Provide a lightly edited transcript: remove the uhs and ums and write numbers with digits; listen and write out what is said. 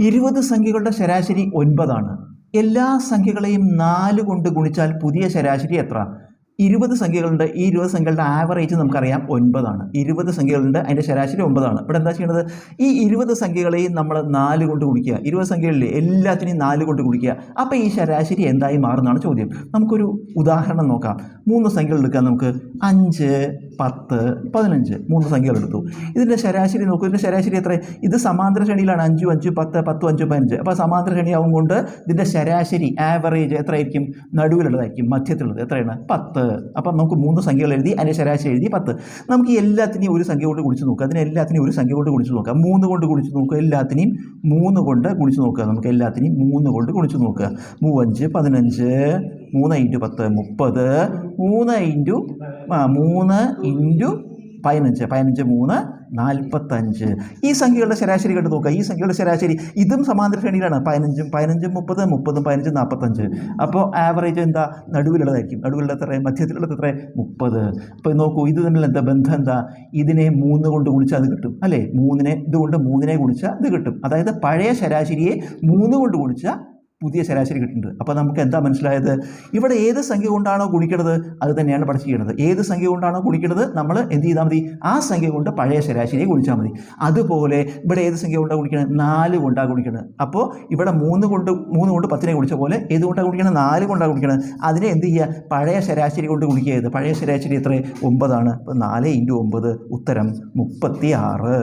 20 സംഖ്യകളുടെ ശരാശരി 9 ആണ്. എല്ലാ സംഖ്യകളെയും 4 കൊണ്ട് ഗുണിച്ചാൽ പുതിയ ശരാശരി എത്ര? 20 സംഖ്യകളുണ്ട്. ഈ 20 സംഖ്യകളുടെ ആവറേജ് നമുക്കറിയാം 9 ആണ്. 20 സംഖ്യകളുണ്ട്, അതിൻ്റെ ശരാശരി 9 ആണ്. ഇവിടെ എന്താ ചെയ്യേണ്ടത്? ഈ 20 സംഖ്യകളെയും നമ്മൾ 4 കൊണ്ട് ഗുണിക്കുക. 20 സംഖ്യകളിലെ എല്ലാത്തിനെയും 4 കൊണ്ട് ഗുണിക്കുക. അപ്പോൾ ഈ ശരാശരി എന്തായി മാറുന്നതാണ് ചോദ്യം. നമുക്കൊരു ഉദാഹരണം നോക്കാം. 3 സംഖ്യകൾ എടുക്കാം. നമുക്ക് 5, 10, 15 3 സംഖ്യകൾ എടുത്തു. ഇതിൻ്റെ ശരാശരി നോക്കൂ. ഇതിൻ്റെ ശരാശരി എത്ര? ഇത് സമാന്തര ശ്രേണിയിലാണ്. 5, 5, 10, 10, 5, 15. അപ്പോൾ സമാന്തര ശ്രേണിയാവും കൊണ്ട് ഇതിൻ്റെ ശരാശരി ആവറേജ് എത്രയായിരിക്കും? നടുവിലുള്ളതായിരിക്കും. മധ്യത്തിലുള്ളത് എത്രയാണ്? 10. അപ്പം നമുക്ക് 3 സംഖ്യകൾ എഴുതി, അതിൻ്റെ ശരാശരി എഴുതി 10. നമുക്ക് എല്ലാത്തിനെയും ഒരു സംഖ്യ കൊണ്ട് ഗുണിച്ച് നോക്കുക. അതിന് എല്ലാത്തിനെയും ഒരു സംഖ്യ കൊണ്ട് ഗുണിച്ച് നോക്കുക. 3 കൊണ്ട് ഗുണിച്ച് നോക്കുക. എല്ലാത്തിനെയും 3 കൊണ്ട് ഗുണിച്ച് നോക്കുക. നമുക്ക് എല്ലാത്തിനെയും 3 കൊണ്ട് ഗുണിച്ച് നോക്കുക. 3, 5, 15, 3 × 10 30, 3 × 15, 15 3 45. ഈ സംഖ്യകളുടെ ശരാശരി കണ്ടു നോക്കുക. ഈ സംഖ്യകളുടെ ശരാശരി ഇതും സമാന്തര ശ്രേണിയിലാണ്. 15, 15, 30, 30, 15, 45. അപ്പോൾ ആവറേജ് എന്താ? നടുവിലുള്ളതായിരിക്കും. നടുവിലുള്ള എത്ര? മധ്യത്തിലുള്ളത് എത്ര? 30. അപ്പോൾ നോക്കൂ, ഇത് തമ്മിൽ എന്താ ബന്ധം? എന്താ? ഇതിനെ 3 കൊണ്ട് ഗുണിച്ചാൽ അത് കിട്ടും അല്ലേ? ഇതുകൊണ്ട് 3 ഗുണിച്ചാൽ ഇത് കിട്ടും. അതായത് പഴയ ശരാശരിയെ 3 കൊണ്ട് ഗുണിച്ചാൽ പുതിയ ശരാശരി കിട്ടുന്നുണ്ട്. അപ്പോൾ നമുക്ക് എന്താ മനസ്സിലായത്? ഇവിടെ ഏത് സംഖ്യ കൊണ്ടാണോ ഗുണിക്കുന്നത് അത് തന്നെയാണ് പഠിച്ച് ചെയ്യണത്. ഏത് സംഖ്യ കൊണ്ടാണോ ഗുണിക്കുന്നത് നമ്മൾ എന്ത് ചെയ്താൽ മതി? ആ സംഖ്യ കൊണ്ട് പഴയ ശരാശരിയെ ഗുണിച്ചാൽ മതി. അതുപോലെ ഇവിടെ ഏത് സംഖ്യ കൊണ്ടാണ് ഗുണിക്കുന്നത്? 4 കൊണ്ടാണ് ഗുണിക്കുന്നത്. അപ്പോൾ ഇവിടെ 3 കൊണ്ട് 10നെ ഗുണിച്ച പോലെ ഏത് കൊണ്ടാണ് ഗുണിക്കുന്നത്? 4 കൊണ്ടാണ് ഗുണിക്കുന്നത്. അതിനെ എന്ത് ചെയ്യുക? പഴയ ശരാശരി കൊണ്ട് ഗുണിക്കുക. ചെയ്ത് പഴയ ശരാശരി എത്ര? 9 ആണ്. അപ്പോൾ 4 × 9 ഉത്തരം 36.